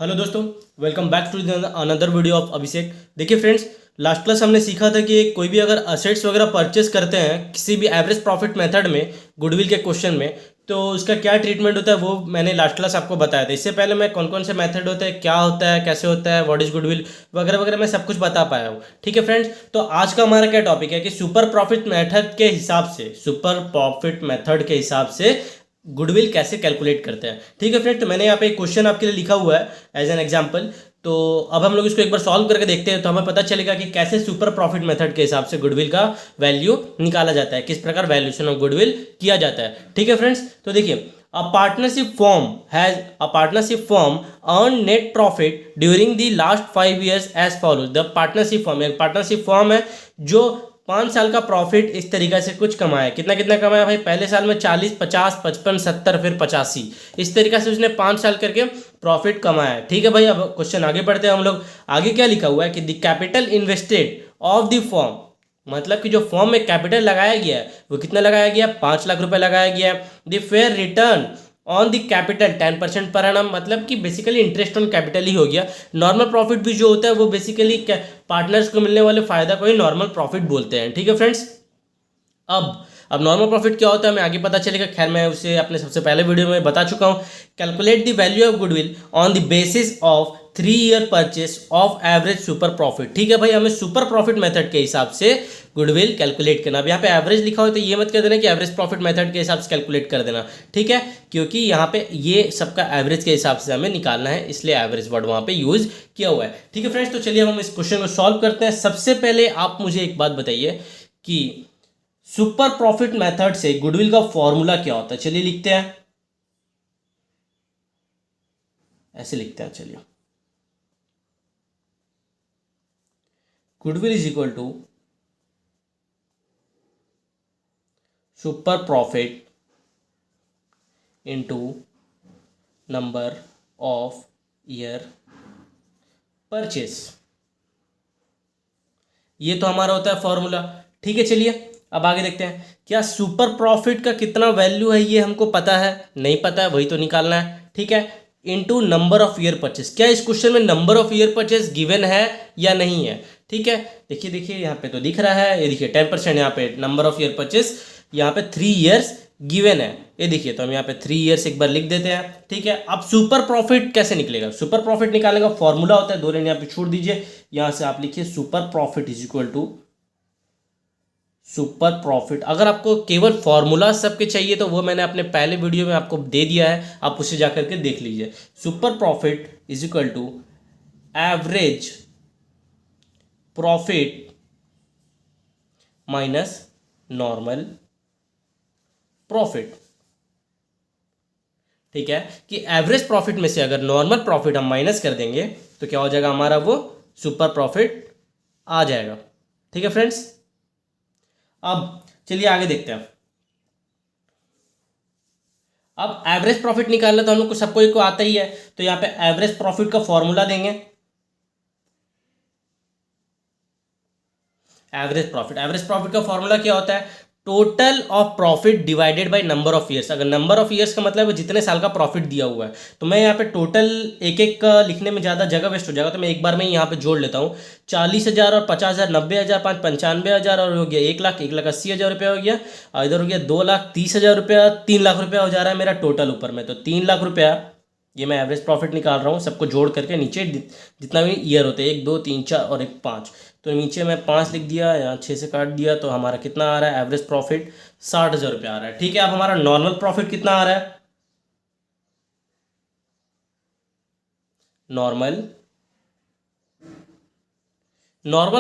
Hello दोस्तों, welcome back to another video of Abhishek. देखिए friends, last class हमने सीखा था कि कोई भी अगर असेट्स वगैरह परचेस करते हैं किसी भी एवरेज प्रॉफिट मेथड में, गुडविल के क्वेश्चन में, तो उसका क्या ट्रीटमेंट होता है वो मैंने लास्ट क्लास आपको बताया था। इससे पहले मैं कौन कौन से मेथड होते हैं, क्या होता है, कैसे होता है, व्हाट इज गुडविल वगैरह वगैरह मैं सब कुछ बता पाया हूँ। ठीक है फ्रेंड्स, तो आज का हमारा क्या टॉपिक है कि सुपर प्रॉफिट मेथड के हिसाब से, सुपर प्रॉफिट मेथड के हिसाब से गुडविल कैसे कैलकुलेट करते हैं। ठीक है फ्रेंड, तो मैंने यहाँ पे एक क्वेश्चन आपके लिए लिखा हुआ है एज एन एग्जांपल। तो अब हम लोग इसको एक बार सॉल्व करके देखते हैं तो हमें पता चलेगा कि कैसे सुपर प्रॉफिट मेथड के हिसाब से गुडविल का वैल्यू निकाला जाता है, किस प्रकार वैल्यूएशन ऑफ गुडविल किया जाता है। ठीक है फ्रेंड्स, तो देखिए, a partnership firm earned net profit during the last 5 years as follows। the partnership firm, एक पार्टनरशिप फर्म है जो 5 साल का प्रॉफिट इस तरीके से कुछ कमाया। कितना कितना कमाया भाई? पहले साल में 40, 50, 55, 70, फिर 85, इस तरीके से उसने 5 साल करके प्रॉफिट कमाया है। ठीक है भाई, अब क्वेश्चन आगे बढ़ते हैं हम लोग। आगे क्या लिखा हुआ है कि the capital invested of the firm, मतलब कि जो फॉर्म में कैपिटल लगाया गया है वो कितना लगाया गया? 5 लाख रुपए लगाया गया है। The fair return on the capital 10% per annum, मतलब कि बेसिकली इंटरेस्ट ऑन कैपिटल ही हो गया। नॉर्मल प्रॉफिट भी जो होता है वो बेसिकली पार्टनर्स को मिलने वाले फायदा को ही नॉर्मल प्रॉफिट बोलते हैं। ठीक है फ्रेंड्स, अब नॉर्मल प्रॉफिट क्या होता है हमें आगे पता चलेगा। खैर, मैं उसे अपने सबसे पहले वीडियो में बता चुका हूँ। Calculate the value of goodwill on the basis of 3 year purchase of average super profit. ठीक है भाई, हमें सुपर प्रॉफिट मेथड के हिसाब से गुडविल कैलकुलेट करना। अब यहाँ पे एवरेज लिखा हो तो ये मत कर देना कि एवरेज प्रॉफिट मेथड के हिसाब से कैलकुलेट कर देना। ठीक है, क्योंकि यहाँ पे ये सबका एवरेज के हिसाब से हमें निकालना है, इसलिए एवरेज वर्ड वहाँ पे यूज किया हुआ है। ठीक है फ्रेंड्स, तो चलिए हम इस क्वेश्चन को सॉल्व करते हैं। सबसे पहले आप मुझे एक बात बताइए कि सुपर प्रॉफिट मेथड से गुडविल का फॉर्मूला क्या होता है। चलिए लिखते हैं, ऐसे लिखते हैं। चलिए, goodwill is equal to super profit into number of year purchase. ये तो हमारा होता है फॉर्मूला। ठीक है, चलिए अब आगे देखते हैं। क्या सुपर प्रॉफिट का कितना वैल्यू है ये हमको पता है? नहीं पता है, वही तो निकालना है। ठीक है, into number of year purchase. क्या इस क्वेश्चन में number of year purchase given है या नहीं है? ठीक है, देखिए देखिए यहाँ पे तो दिख रहा है, ये देखिए 10% यहाँ पे नंबर ऑफ ईयर परचेस, यहाँ पे 3 ईयर्स गिवन है। ये देखिए, तो हम यहाँ पे 3 ईयर्स एक बार लिख देते हैं। ठीक है, अब सुपर प्रॉफिट कैसे निकलेगा? सुपर प्रॉफिट निकालने का फॉर्मूला होता है, 2 लाइन यहाँ पे छोड़ दीजिए, यहाँ से आप लिखिए super profit is equal to super profit. अगर आपको केवल फॉर्मूला सबके चाहिए तो वो मैंने अपने पहले वीडियो में आपको दे दिया है, आप उसे जाकर के देख लीजिए। Super profit is equal to average profit minus normal profit. ठीक है, कि एवरेज प्रॉफिट में से अगर नॉर्मल प्रॉफिट हम माइनस कर देंगे तो क्या हो जाएगा हमारा? वो सुपर प्रॉफिट आ जाएगा। ठीक है फ्रेंड्स, अब चलिए आगे देखते हैं। अब एवरेज प्रॉफिट निकालना तो हम लोग को सबको को आता ही है, तो यहाँ पे एवरेज प्रॉफिट का फॉर्मूला देंगे। एवरेज प्रॉफिट का फॉर्मूला क्या होता है? Total of profit divided by number of years. अगर नंबर ऑफ ईयर्स का मतलब है जितने साल का प्रॉफिट दिया हुआ है, तो मैं यहाँ पे टोटल एक एक का लिखने में ज़्यादा जगह वेस्ट हो जाएगा, तो मैं एक बार में यहाँ पे जोड़ लेता हूँ। 40,000 और 50,000, 90,000, 95,000 और हो गया 1 लाख, 1,80,000 रुपया हो गया। और इधर हो गया 2,30,000 रुपया, 3 लाख रुपया हो जा रहा है मेरा टोटल ऊपर में। तो 3 लाख रुपया ये मैं एवरेज प्रॉफिट निकाल रहा हूँ, सबको जोड़ करके नीचे जितना भी ईयर होते हैं, 1, 2, 3, 4 और 1, 5, तो नीचे मैं 5 लिख दिया, यहाँ 6 से काट दिया, तो हमारा कितना आ रहा है? एवरेज प्रॉफिट 60,000 रुपया आ रहा है। ठीक है, अब हमारा नॉर्मल प्रॉफिट कितना आ रहा है? नॉर्मल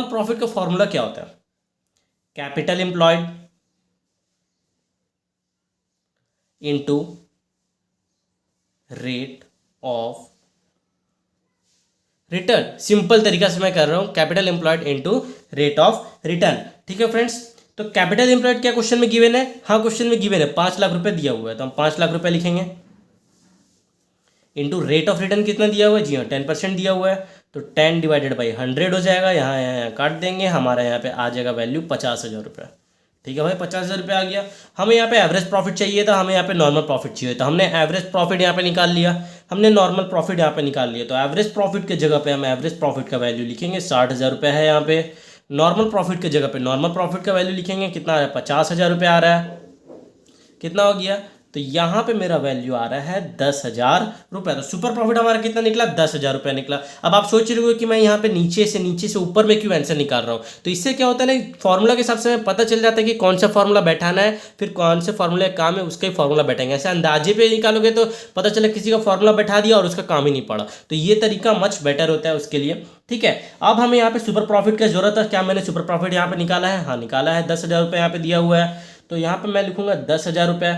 प्रॉफिट का फॉर्मूला क्या होता है? Capital employed into rate of return. Simple तरीका से मैं कर रहा हूं, capital employed into rate of return. ठीक है फ्रेंड्स, तो कैपिटल एम्प्लॉयड क्या क्वेश्चन में गिवन है? हाँ, क्वेश्चन में गिवन है, 5 लाख रुपए दिया हुआ है, तो हम 5 लाख रुपए लिखेंगे। इनटू रेट ऑफ रिटर्न कितना दिया हुआ है? जी हाँ, 10% दिया हुआ है, तो 10 डिवाइडेड बाई 100 हो जाएगा। यहाँ काट देंगे, हमारा यहाँ पे आ जाएगा वैल्यू 50,000 रुपये। ठीक है भाई, 50,000 रुपये आ गया। हमें यहाँ पे एवरेज प्रॉफिट चाहिए था, हमें यहाँ पे नॉर्मल प्रॉफिट चाहिए था, हमने एवरेज प्रॉफिट यहाँ पे निकाल लिया। हमने नॉर्मल प्रॉफिट यहाँ पे निकाल लिया, तो एवरेज प्रॉफिट के जगह पे हम एवरेज प्रॉफिट का वैल्यू लिखेंगे 60,000 रुपये है यहाँ पे। नॉर्मल प्रॉफिट के जगह पे नॉर्मल प्रॉफिट का वैल्यू लिखेंगे, कितना आ रहा है 50,000 रुपये आ रहा है, कितना हो गया, तो यहाँ पे मेरा वैल्यू आ रहा है 10,000 रुपये। तो सुपर प्रॉफिट हमारा कितना निकला, 10,000 रुपये निकला। अब आप सोच रहे हो कि मैं यहाँ पे नीचे से ऊपर में क्यों आंसर निकाल रहा हूँ, तो इससे क्या होता है ना, फॉर्मूला के हिसाब से हमें पता चल जाता है कि कौन सा फॉर्मूला बैठाना है, फिर कौन से फॉर्मूले काम है उसका ही फॉर्मूला बैठेंगे। ऐसे अंदाजे पे निकालोगे तो पता चला किसी का फॉर्मूला बैठा दिया और उसका काम ही नहीं पड़ा, तो ये तरीका मच बेटर होता है उसके लिए। ठीक है, अब हमें यहाँ पे सुपर प्रॉफिट की जरूरत है, क्या मैंने सुपर प्रॉफिट यहाँ पे निकाला है, हाँ निकाला है, 10,000 रुपये यहाँ पे दिया हुआ है, तो यहाँ पे मैं लिखूंगा 10,000 रुपये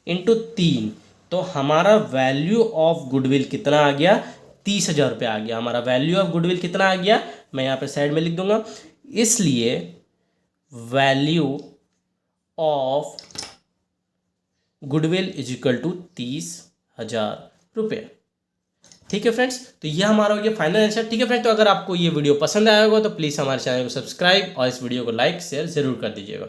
इंटू 3, तो हमारा वैल्यू ऑफ गुडविल कितना आ गया, 30,000 रुपये आ गया। हमारा वैल्यू ऑफ गुडविल कितना आ गया, मैं यहाँ पे साइड में लिख दूंगा, इसलिए value of goodwill is equal to 30,000 रुपये। ठीक है फ्रेंड्स, तो ये हमारा हो गया फाइनल आंसर। ठीक है फ्रेंड्स, तो अगर आपको ये वीडियो पसंद आया होगा तो प्लीज़ हमारे चैनल को सब्सक्राइब और इस वीडियो को लाइक शेयर जरूर कर दीजिएगा।